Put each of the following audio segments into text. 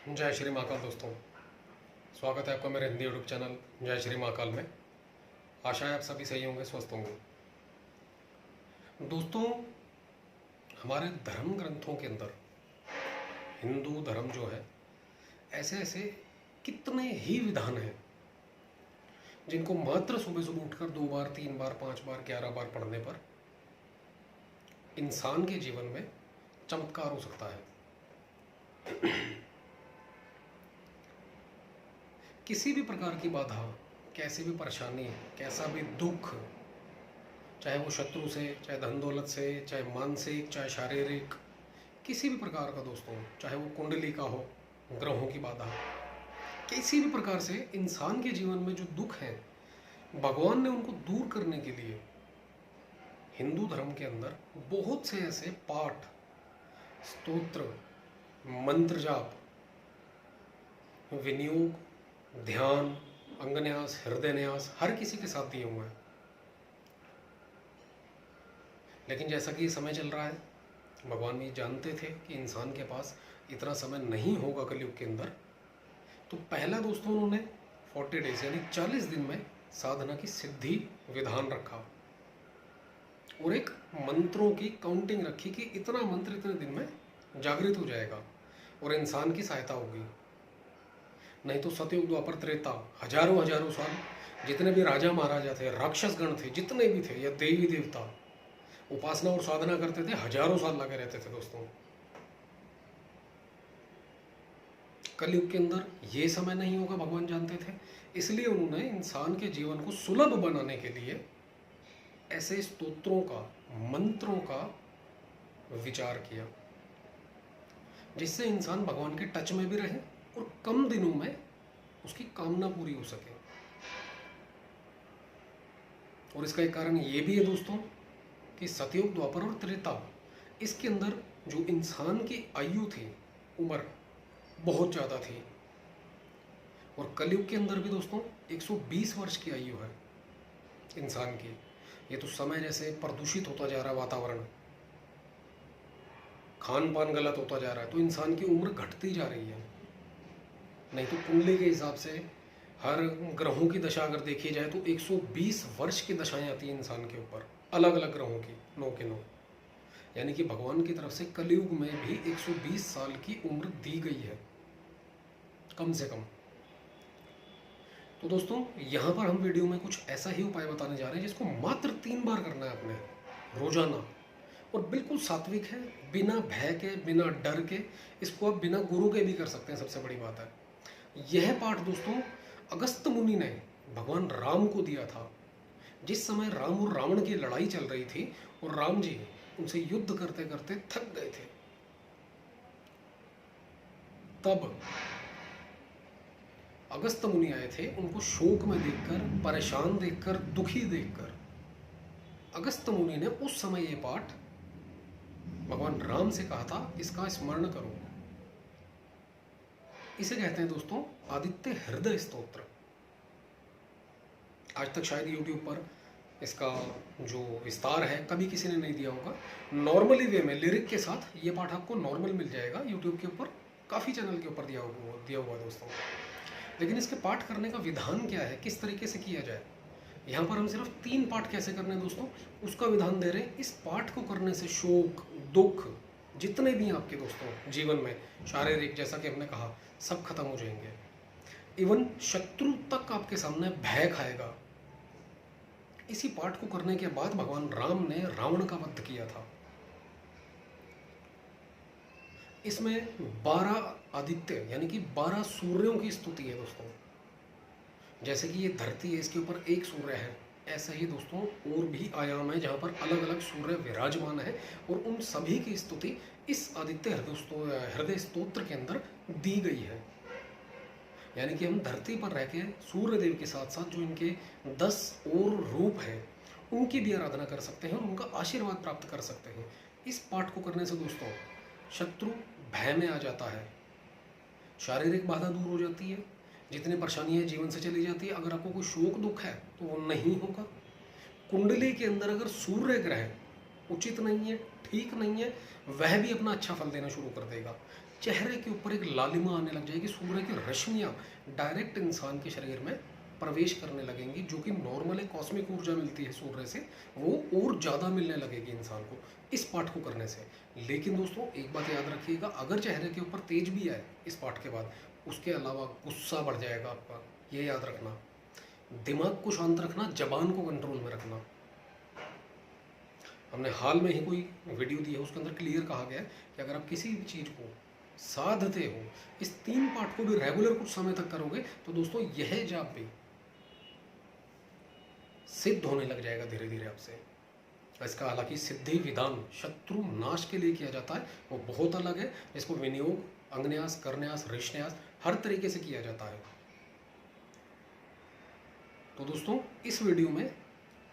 जय श्री महाकाल दोस्तों, स्वागत है आपका मेरे हिंदी यूट्यूब चैनल जय श्री महाकाल में। आशा है आप सभी सही होंगे, स्वस्थ होंगे। दोस्तों, हमारे धर्म ग्रंथों के अंदर हिंदू धर्म जो है, ऐसे ऐसे कितने ही विधान हैं जिनको मात्र सुबह सुबह उठकर 2 बार 3 बार 5 बार 11 बार पढ़ने पर इंसान के जीवन में चमत्कार हो सकता है। किसी भी प्रकार की बाधा, कैसी भी परेशानी, कैसा भी दुख, चाहे वो शत्रु से, चाहे धन दौलत से, चाहे मानसिक, चाहे शारीरिक, किसी भी प्रकार का दोस्तों, चाहे वो कुंडली का हो, ग्रहों की बाधा, किसी भी प्रकार से इंसान के जीवन में जो दुख है, भगवान ने उनको दूर करने के लिए हिंदू धर्म के अंदर बहुत से ऐसे पाठ, स्तोत्र, मंत्र जाप, विनियोग, ध्यान, अंगन्यास, हृदय न्यास हर किसी के साथ दिए हुए हैं। लेकिन जैसा कि समय चल रहा है, भगवान भी जानते थे कि इंसान के पास इतना समय नहीं होगा कलयुग के अंदर, तो पहला दोस्तों उन्होंने 40 डेज यानी 40 दिन में साधना की सिद्धि विधान रखा और एक मंत्रों की काउंटिंग रखी कि इतना मंत्र इतने दिन में जागृत हो जाएगा और इंसान की सहायता होगी। नहीं तो सतयुग, द्वापर, त्रेता, हजारों हजारों साल जितने भी राजा महाराजा थे, राक्षस गण थे, जितने भी थे, या देवी देवता उपासना और साधना करते थे, हजारों साल लगे रहते थे दोस्तों। कलयुग के अंदर ये समय नहीं होगा, भगवान जानते थे, इसलिए उन्होंने इंसान के जीवन को सुलभ बनाने के लिए ऐसे स्तोत्रों का, मंत्रों का विचार किया जिससे इंसान भगवान के टच में भी रहे और कम दिनों में उसकी कामना पूरी हो सके। और इसका एक कारण ये भी है दोस्तों कि सतयुग, द्वापर और त्रेता, इसके अंदर जो इंसान की आयु थी, उम्र बहुत ज़्यादा थी, और कलयुग के अंदर भी दोस्तों 120 वर्ष की आयु है इंसान की। ये तो समय जैसे प्रदूषित होता जा रहा है, वातावरण, खान पान गलत होता जा रहा है, तो इंसान की उम्र घटती जा रही है। नहीं तो कुंडली के हिसाब से हर ग्रहों की दशा अगर देखी जाए तो 120 वर्ष की दशाएं आती हैं इंसान के ऊपर, अलग अलग ग्रहों की, 9 के 9। यानी कि भगवान की तरफ से कलयुग में भी 120 साल की उम्र दी गई है कम से कम। तो दोस्तों, यहाँ पर हम वीडियो में कुछ ऐसा ही उपाय बताने जा रहे हैं जिसको मात्र 3 बार करना है अपने रोजाना, और बिल्कुल सात्विक है, बिना भय के, बिना डर के। इसको आप बिना गुरु के भी कर सकते हैं, सबसे बड़ी बात है। यह पाठ दोस्तों अगस्त मुनि ने भगवान राम को दिया था, जिस समय राम और रावण की लड़ाई चल रही थी और राम जी उनसे युद्ध करते करते थक गए थे। तब अगस्त मुनि आए थे, उनको शोक में देखकर, परेशान देखकर, दुखी देखकर अगस्त मुनि ने उस समय ये पाठ भगवान राम से कहा था, इसका स्मरण करो। इसे कहते हैं दोस्तों आदित्य हृदय स्तोत्र। आज तक शायद YouTube पर इसका जो विस्तार है कभी किसी ने नहीं दिया होगा। नॉर्मली वे में लिरिक के साथ ये पाठ आपको नॉर्मल मिल जाएगा YouTube के ऊपर, काफ़ी चैनल के ऊपर दिया हुआ है दोस्तों। लेकिन इसके पाठ करने का विधान क्या है, किस तरीके से किया जाए, यहाँ पर हम सिर्फ 3 पाठ कैसे करने हैं दोस्तों, उसका विधान दे रहे हैं। इस पाठ को करने से शोक, दुख, जितने भी आपके दोस्तों जीवन में शारीरिक, जैसा कि हमने कहा, सब खत्म हो जाएंगे। इवन शत्रु तक आपके सामने भय खाएगा। इसी पाठ को करने के बाद भगवान राम ने रावण का वध किया था। इसमें 12 आदित्य यानी कि 12 सूर्यों की स्तुति है दोस्तों। जैसे कि ये धरती है, इसके ऊपर एक सूर्य है, ऐसा ही दोस्तों और भी आयाम है जहाँ पर अलग अलग सूर्य विराजमान है, और उन सभी की स्तुति इस आदित्य हृदय स्तोत्र के अंदर दी गई है। यानी कि हम धरती पर रह के सूर्य देव के साथ साथ जो इनके 10 और रूप हैं उनकी भी आराधना कर सकते हैं और उनका आशीर्वाद प्राप्त कर सकते हैं। इस पाठ को करने से दोस्तों शत्रु भय में आ जाता है, शारीरिक बाधा दूर हो जाती है, जितनी परेशानियाँ जीवन से चली जाती है। अगर आपको कोई शोक दुख है तो वो नहीं होगा। कुंडली के अंदर अगर सूर्य ग्रह उचित नहीं है, ठीक नहीं है, वह भी अपना अच्छा फल देना शुरू कर देगा। चेहरे के ऊपर एक लालिमा आने लग जाएगी, सूर्य की रश्मियाँ डायरेक्ट इंसान के शरीर में प्रवेश करने लगेंगी, जो कि नॉर्मल एक कॉस्मिक ऊर्जा मिलती है सूर्य से, वो और ज़्यादा मिलने लगेगी इंसान को इस पाठ को करने से। लेकिन दोस्तों एक बात याद रखिएगा, अगर चेहरे के ऊपर तेज भी आए इस पाठ के बाद, उसके अलावा गुस्सा बढ़ जाएगा आपका, ये याद रखना। दिमाग को शांत रखना, जबान को कंट्रोल में रखना। हमने हाल में ही कोई वीडियो दी है, उसके अंदर क्लियर कहा गया है कि अगर आप किसी भी चीज़ को साधते हो, इस 3 पाठ को भी रेगुलर कुछ समय तक करोगे, तो दोस्तों यह जाप भी सिद्ध होने लग जाएगा धीरे धीरे आपसे। इसका हालांकि सिद्धि विधान शत्रु नाश के लिए किया जाता है, वो बहुत अलग है। इसको विनियोग, अंगन्यास, करन्यास, ऋषन्यास हर तरीके से किया जाता है। तो दोस्तों इस वीडियो में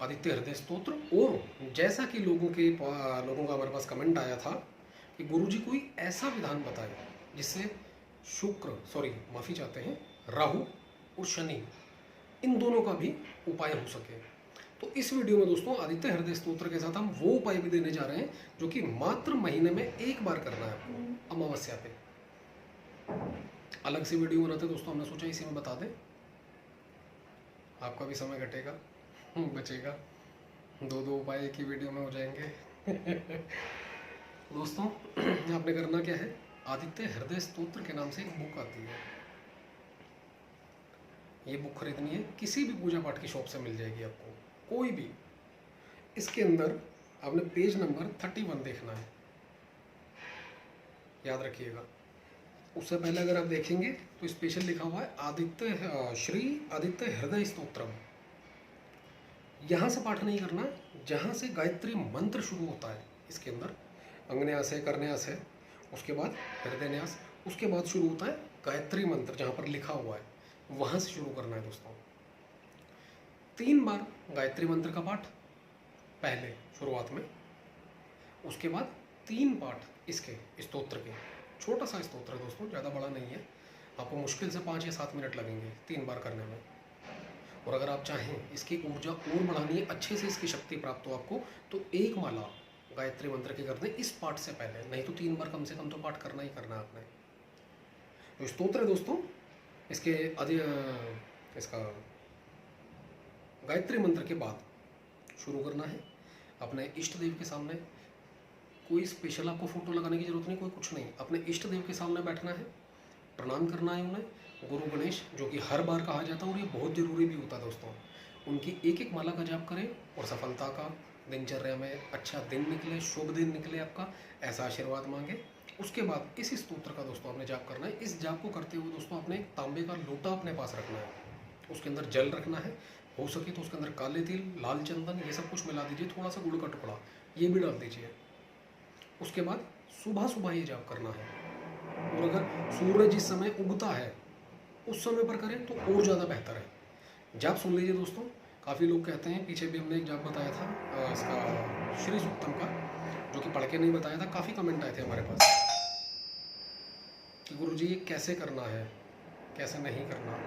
आदित्य हृदय स्तोत्र, और जैसा कि लोगों का हमारे पास कमेंट आया था कि गुरुजी कोई ऐसा विधान बताए जिससे माफ़ी चाहते हैं, राहु और शनि, इन दोनों का भी उपाय हो सके। तो इस वीडियो में दोस्तों आदित्य हृदय स्तोत्र के साथ हम वो उपाय भी देने जा रहे हैं जो कि मात्र महीने में एक बार करना है आपको, अमावस्या पे। अलग से वीडियो बनाते दोस्तों, हमने सोचा इसी में बता दें, आपका भी समय घटेगा, बचेगा, 2 उपाय एक ही वीडियो में हो जाएंगे। दोस्तों आपने करना क्या है, आदित्य हृदय स्तोत्र के नाम से एक बुक आती है, ये बुक खरीदनी है, किसी भी पूजा पाठ की शॉप से मिल जाएगी आपको, कोई भी। इसके अंदर आपने पेज नंबर 31 देखना है, याद रखिएगा। उससे पहले अगर आप देखेंगे तो स्पेशल लिखा हुआ है श्री आदित्य हृदय स्तोत्रम। यहाँ से पाठ नहीं करना, जहाँ से गायत्री मंत्र शुरू होता है इसके अंदर, अंगन्यास है, करन्यास है, उसके बाद हृदयन्यास, उसके बाद शुरू होता है गायत्री मंत्र, जहाँ पर लिखा हुआ है वहाँ से शुरू करना है दोस्तों। 3 बार गायत्री मंत्र का पाठ पहले शुरुआत में, उसके बाद 3 पाठ इसके स्तोत्र के। छोटा सा स्तोत्र है दोस्तों, ज़्यादा बड़ा नहीं है, आपको मुश्किल से 5 या 7 मिनट लगेंगे 3 बार करने में। और अगर आप चाहें इसकी ऊर्जा और बढ़ानी है, अच्छे से इसकी शक्ति प्राप्त हो आपको, तो 1 माला गायत्री मंत्र की कर दें इस पाठ से पहले, नहीं तो 3 बार कम से कम तो पाठ करना ही करना आपने। तो स्तोत्र है दोस्तों, इसका गायत्री मंत्र के बाद शुरू करना है अपने इष्ट देव के सामने। कोई स्पेशल आपको फोटो लगाने की जरूरत नहीं, कोई कुछ नहीं, अपने इष्ट देव के सामने बैठना है, प्रणाम करना है उन्हें, गुरु गणेश, जो कि हर बार कहा जाता है और ये बहुत जरूरी भी होता है दोस्तों। उनकी एक माला का जाप करें और सफलता का, दिनचर्या में अच्छा दिन निकले, शुभ दिन निकले आपका, ऐसा आशीर्वाद मांगे। उसके बाद इस स्तोत्र का दोस्तों आपने जाप करना है। इस जाप को करते हुए दोस्तों आपने एक तांबे का लोटा अपने पास रखना है, उसके अंदर जल रखना है, हो सके तो उसके अंदर काले तिल, लाल चंदन, ये सब कुछ मिला दीजिए, थोड़ा सा गुड़ का टुकड़ा ये भी डाल दीजिए। उसके बाद सुबह सुबह ये जाप करना है, और अगर सूरज जिस समय उगता है उस समय पर करें तो और ज़्यादा बेहतर है। जाप सुन लीजिए दोस्तों, काफ़ी लोग कहते हैं, पीछे भी हमने एक जाप बताया था इसका श्री सूक्तम का, जो कि पढ़ के नहीं बताया था, काफ़ी कमेंट आए थे हमारे पास कि गुरुजी ये कैसे करना है, कैसे नहीं करना।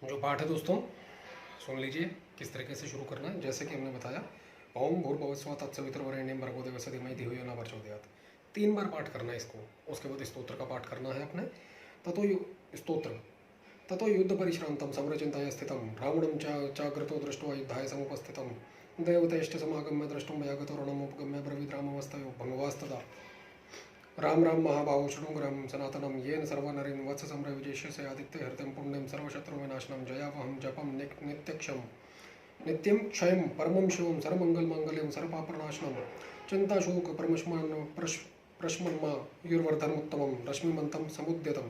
जो पाठ है दोस्तों सुन लीजिए किस तरीके से शुरू करना है। जैसे कि हमने बताया, ओम भूर्भुवस्सुवः तत्सवितुर्वरेण्यं भर्गो देवस्य धीमहि धियो यो न प्रचोदयात्, 3 बार पाठ करना है इसको। उसके बाद स्तोत्र का पाठ करना है अपने। ततो युद्ध परिश्रांतं समरचिंताय स्थितं रावणं चाग्रतो दृष्ट्वा युद्धाय समुपस्थितं देवतेष्ट समागम्य द्रष्टुं मयागतो रणमुपगम्य ब्रवीद् रामवस्तयो भंगवास्तदा राम राम महाबाहो शृणुग्रहं सनातनं येन सर्वनरेण वत्स सम्र विजेष्यसे आदित्य हृदयं पुण्यं सर्वशत्रुविनाशनं जयावहं जपं नित्यक्षं नित्यं क्षयं परमं शिवं सर्वमंगलमांगल्यं सर्वपापनाशनं चिंताशोक प्रश्मन्मा युर्वर्धनमुत्तमं रश्मिमन्तं समुद्यतं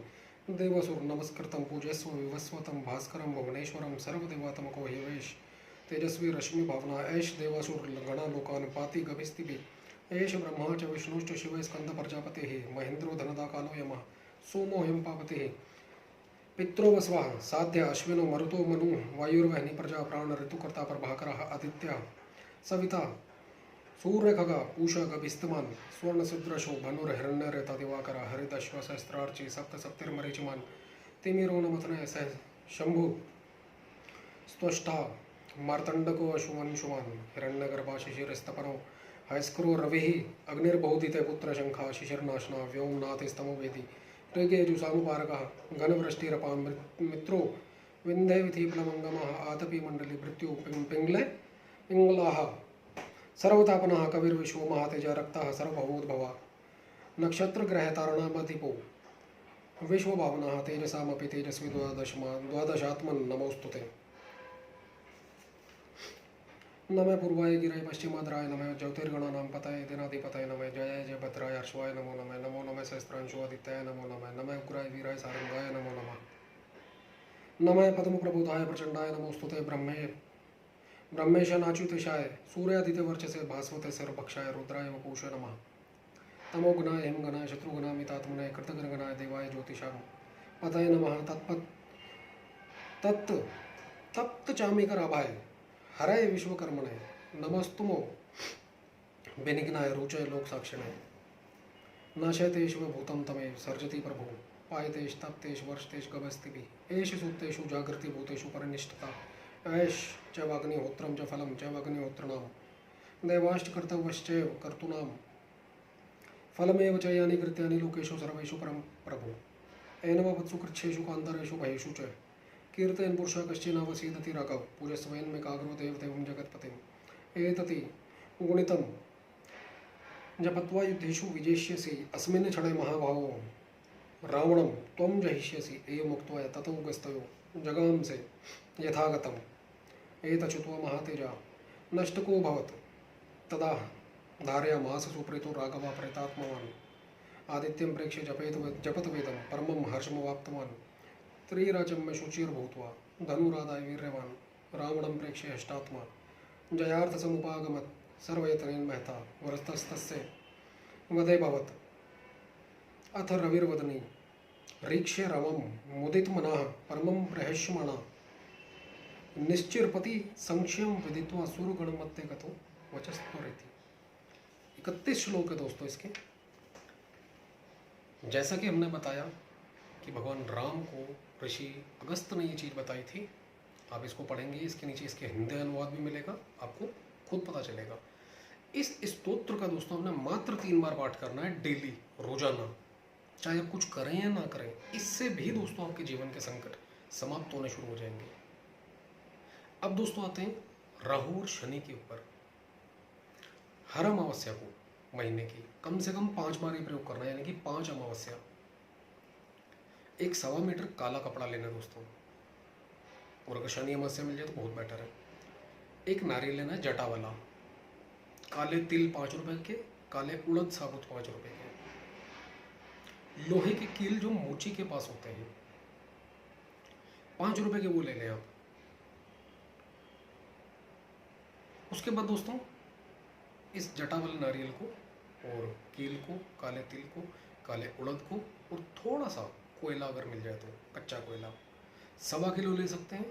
देवसुर नमस्कृतं पूजस्व विवस्वतं भास्करं भुवनेश्वरं सर्वदेवात्मको ह्यवेश तेजस्वी रश्मि भावना ऐश देवासुर गणा लोकान् पाति गभिस्तिभिः एष ब्रह्मा च विष्णुश्च शिव स्कंद प्रजापतिः महेन्द्रो धनदा कालो यमः सोमो ह्यं पापतिः पित्रो वस्वाः साध्य अश्विनो मरुतो मनु वायुर्वहनी प्रजा प्राण ऋतुकर्ता प्रभाकरः आदित्य सविता सूर्यखगा पूषा गभिस्तमान स्वर्णसुद्रशो धनुर्हिरण्यरेता दिवाकर हरिदश्व सहस्रार्ची सप्त सप्तिर्मरीचिमान तिमिरो नमतनय सह शंभु स्त्वष्टा मार्तंडको अशुमन शुमान हिरण्यगर्भा शिशिरस्तपनो हयस्करो रविः अग्निर्बहुदिते पुत्र शंखा शिशिरनाशना व्योमनाथ स्तमो वेदी ऋग्यजु सामुपारकः घनवृष्टिरपां मित्रो विन्ध्ये विधिप्लवङ्गमः आतपी मंडली मृत्यु पिंगले पिंगलाः सर्वतापनः कविर्विश्वो महातेजा रक्तः सर्वभूतभवा नक्षत्र ग्रह तारणामधिपो विश्वभावनः तेजसामपि तेजस्वी द्वादशात्मन् नमोस्तुते। नमः पूर्वाय गिराय पश्चिमाद्राय नमः ज्योतिर्गणानां पतये दिनाधिपतये नमः जय जय भद्राय हर्षवाय नमो नमः नमो नमः सहस्रांशुआदित्याय नमो नमः नमः उग्राय वीराय सारंगाय नमो नमः नमः पद्मप्रबोधाय प्रचंडाय नमोस्तुते ब्रह्मेश नाच्युतेशाय सूर्यादित्य वर्चसे भास्वते सर्वभक्षाय रुद्राय वपुषे नमः तमोगुणाय हिमगणाय शत्रुगुणामितात्मनाय कृतघ्नगणाय देवाय ज्योतिषां पतये नमः तत्त तप्त चामीकराभाय हरय विश्वकर्मणे नमस्तुमो बेनिग्नाय रुचय लोक साक्षिणे नाशयतेषु भूतं तमेव सर्जति प्रभु पायतेष तप्तेष वर्षतेष गभस्तिभिः एष सुप्तेषु जागृति भूतेषु परनिष्ठता ऐष च वाग्निहोत्रं च फलं च वाग्निहोत्रणां दैवाष्टकर्तव्यश्चैव कर्तॄणां फलमेव च यानि कृत्यानि लोकेषु सर्वेषु परं प्रभु एनमवत्सु कृच्छेषु कान्तरेषु भयेषु च कीर्तयन् पुरुषः कश्चिन्नवसीदति राघव पूजस्वयं मे काग्रो देवदेवं जगत्पतिम् एतति गुणितं जपत्वा युद्धेषु विजेष्यसि अस्मिन् क्षणे महाभावो रावणं त्वं जहिष्यसि एवमुक्त्वा ततो गस्तयो जगांसे यथागतम् एतच्युत्वा महातेजा नष्टकोऽभवत् तदा धारयामास सुप्रीतो राघवः प्रेतात्मवान् आदित्यं प्रेक्ष्य जपत वेदं परमं हर्षमवाप्तवान् त्रिराजं में शुचिर्भूत्वा धनुरादाय वीर्यवान् रावणं प्रेक्ष्य हष्टात्मा जयार्थसमुपागमत् सर्वयतनेन महता वरस्तस्तस्य वधेभवत् अथ रविर्वदनी रीक्ष्य रवं मुदितमनः परमं प्रहस्यमाना निश्चिरपति संक्षयम विदित्वा सूर्यगणमत्ते कथो वचस्त्वरिति। 31 श्लोक है दोस्तों इसके। जैसा कि हमने बताया कि भगवान राम को ऋषि अगस्त ने ये चीज़ बताई थी, आप इसको पढ़ेंगे, इसके नीचे इसके हिंदी अनुवाद भी मिलेगा, आपको खुद पता चलेगा। इस स्तोत्र का दोस्तों हमने मात्र 3 बार पाठ करना है डेली, रोजाना, चाहे आप कुछ करें या ना करें। इससे भी दोस्तों आपके जीवन के संकट समाप्त होने शुरू हो जाएंगे। अब दोस्तों आते हैं राहु और शनि के ऊपर। हर अमावस्या को महीने की कम से कम 5 बार ये प्रयोग करना है, यानी कि 5 अमावस्या। 1 सवा मीटर काला कपड़ा लेना दोस्तों, और अगर शनि अमावस्या मिल जाए तो बहुत बेटर है। 1 नारियल लेना है जटा वाला, काले तिल 5 रुपए के, काले उड़द साबुत 5 रुपए के, लोहे के कील जो मोची के पास होते हैं 5 रुपए के, वो ले लें आप। उसके बाद दोस्तों इस जटा वाले नारियल को और कील को, काले तिल को, काले उड़द को, और थोड़ा सा कोयला अगर मिल जाए तो कच्चा कोयला 1.25 किलो ले सकते हैं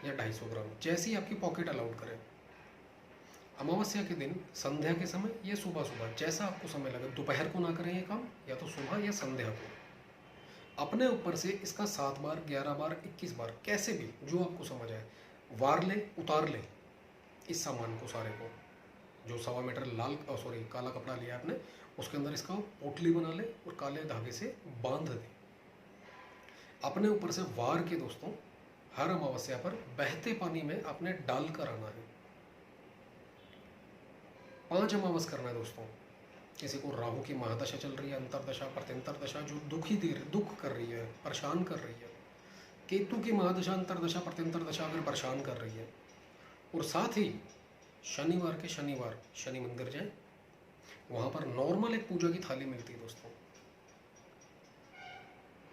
या 250 ग्राम, जैसी आपकी पॉकेट अलाउड करें। अमावस्या के दिन संध्या के समय या सुबह सुबह, जैसा आपको समय लगे, दोपहर को ना करें ये काम, या तो सुबह या संध्या को। अपने ऊपर से इसका 7 बार, 11 बार, 21 बार, कैसे भी जो आपको समझ आए, वार ले, उतार ले इस सामान को सारे को। जो 1.25 मीटर काला कपड़ा लिया आपने, उसके अंदर इसका पोटली बना ले और काले धागे से बांध दे। अपने ऊपर से वार के दोस्तों हर अमावस्या पर बहते पानी में आपने डाल कर आना है। 5 अमावस करना है दोस्तों। किसी को राहु की महादशा चल रही है, अंतरदशा, प्रत्यंतरदशा, जो दुख कर रही है, परेशान कर रही है। केतु की महादशा, अंतरदशा, प्रत्यंतरदशा अगर परेशान कर रही है, और साथ ही शनिवार के शनिवार शनि मंदिर जाएं, वहाँ पर नॉर्मल एक पूजा की थाली मिलती है दोस्तों,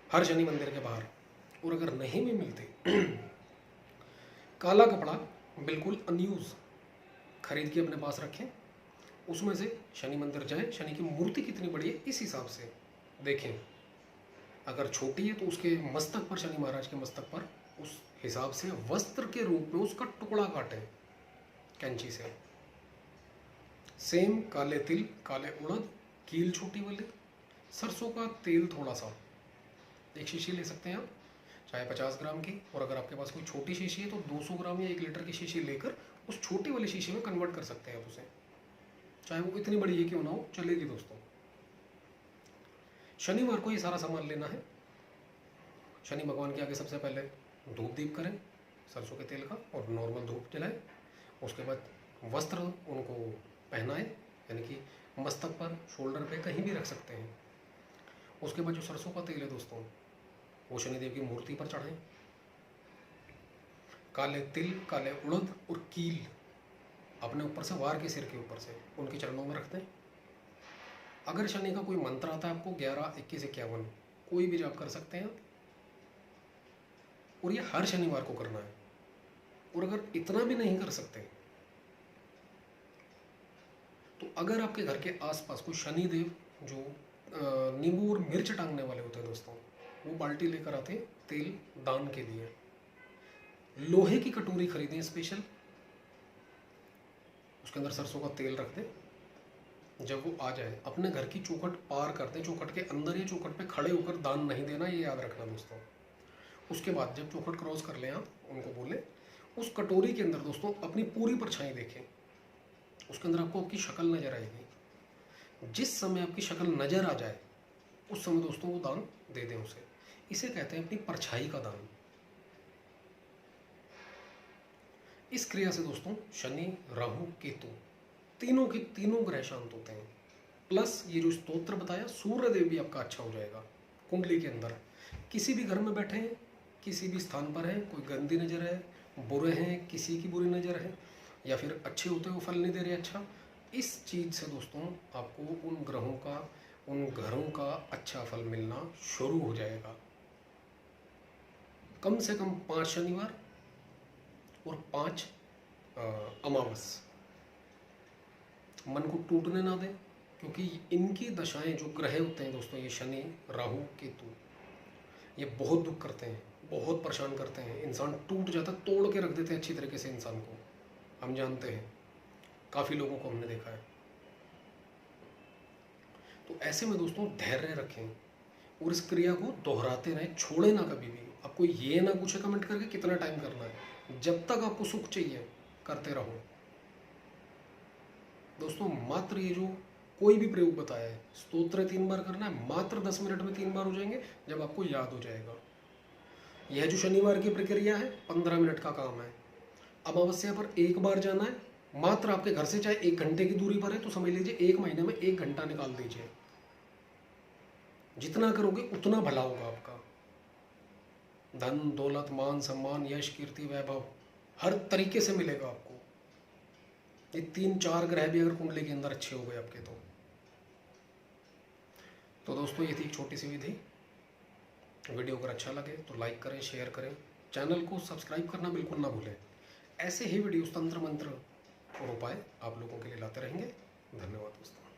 हर शनि मंदिर के बाहर। और अगर नहीं भी मिलती, काला कपड़ा बिल्कुल अनयूज खरीद के अपने पास रखें, उसमें से शनि मंदिर जाएं। शनि की मूर्ति कितनी बड़ी है इस हिसाब से देखें, अगर छोटी है तो उसके मस्तक पर, शनि महाराज के मस्तक पर, उस हिसाब से वस्त्र के रूप में उसका टुकड़ा काटें कैंची से। सेम काले तिल, काले उड़द, कील छोटी वाली, सरसों का तेल थोड़ा सा, 1 शीशी ले सकते हैं आप, चाहे 50 ग्राम की, और अगर आपके पास कोई छोटी शीशी है तो 200 ग्राम या 1 लीटर की शीशी लेकर उस छोटी वाली शीशी में कन्वर्ट कर सकते हैं आप उसे। चाहे वो इतनी बड़ी ही क्यों ना हो, चलेगी दोस्तों। शनिवार को ये सारा सामान लेना है। शनि भगवान के आगे सबसे पहले धूप दीप करें सरसों के तेल का, और नॉर्मल धूप जलाएं। उसके बाद वस्त्र उनको पहनाएं, यानी कि मस्तक पर, शोल्डर पे, कहीं भी रख सकते हैं। उसके बाद जो सरसों का तेल है दोस्तों, वो शनिदेव की मूर्ति पर चढ़ाएं। काले तिल, काले उड़द और कील अपने ऊपर से, वार के सिर के ऊपर से उनके चरणों में रख दें। अगर शनि का कोई मंत्र आता है आपको, 11, 21, 51 कोई भी जाप कर सकते हैं, और ये हर शनिवार को करना है। और अगर इतना भी नहीं कर सकते तो अगर आपके घर के आसपास कोई शनिदेव जो नींबू और मिर्च टांगने वाले होते हैं दोस्तों, वो बाल्टी लेकर आते हैं तेल दान के लिए। लोहे की कटोरी खरीदें स्पेशल, उसके अंदर सरसों का तेल रख दें। जब वो आ जाए, अपने घर की चौखट पार कर दें, चौखट के अंदर या चौखट पे खड़े होकर दान नहीं देना, ये याद रखना दोस्तों। उसके बाद जब चौखट क्रॉस कर लें आप, उनको बोले उस कटोरी के अंदर दोस्तों अपनी पूरी परछाई देखें। उसके अंदर आपको आपकी शक्ल नजर आएगी। जिस समय आपकी शक्ल नजर आ जाए उस समय दोस्तों वो दान दे दें उसे। इसे कहते हैं अपनी परछाई का दान। इस क्रिया से दोस्तों शनि, राहु, केतु तीनों के तीनों ग्रह शांत होते हैं। प्लस ये जो स्तोत्र बताया, सूर्य देव भी आपका अच्छा हो जाएगा। कुंडली के अंदर किसी भी घर में बैठे हैं, किसी भी स्थान पर हैं, कोई गंदी नज़र है, बुरे हैं, किसी की बुरी नज़र है, या फिर अच्छे होते हुए फल नहीं दे रहे अच्छा, इस चीज़ से दोस्तों आपको उन ग्रहों का, उन घरों का अच्छा फल मिलना शुरू हो जाएगा। कम से कम 5 शनिवार और 5 अमावस मन को टूटने ना दें, क्योंकि इनकी दशाएं जो ग्रह होते हैं दोस्तों, ये शनि, राहु, केतु, ये बहुत दुख करते हैं, बहुत परेशान करते हैं। इंसान टूट जाता, तोड़ के रख देते हैं अच्छी तरीके से इंसान को, हम जानते हैं, काफ़ी लोगों को हमने देखा है। तो ऐसे में दोस्तों धैर्य रखें और इस क्रिया को दोहराते रहें, छोड़े ना कभी भी। आपको ये ना पूछे कमेंट करके कितना टाइम करना है, जब तक आपको सुख चाहिए करते रहो दोस्तों। मात्र ये जो कोई भी प्रयोग बताया है, स्तोत्र 3 बार करना है, मात्र 10 मिनट में 3 बार हो जाएंगे जब आपको याद हो जाएगा। यह जो शनिवार की प्रक्रिया है 15 मिनट का काम है। अमावस्या पर 1 बार जाना है, मात्र आपके घर से चाहे 1 घंटे की दूरी पर है तो समझ लीजिए 1 महीने में 1 घंटा निकाल दीजिए। जितना करोगे उतना भला होगा आपका। धन, दौलत, मान, सम्मान, यश, कीर्ति, वैभव हर तरीके से मिलेगा आपको। ये 3-4 ग्रह भी अगर कुंडली के अंदर अच्छे हो गए आपके तो दोस्तों ये थी एक छोटी सी विधि। वीडियो अगर अच्छा लगे तो लाइक करें, शेयर करें, चैनल को सब्सक्राइब करना बिल्कुल ना भूलें। ऐसे ही वीडियोस, तंत्र मंत्र और उपाय आप लोगों के लिए लाते रहेंगे। धन्यवाद दोस्तों।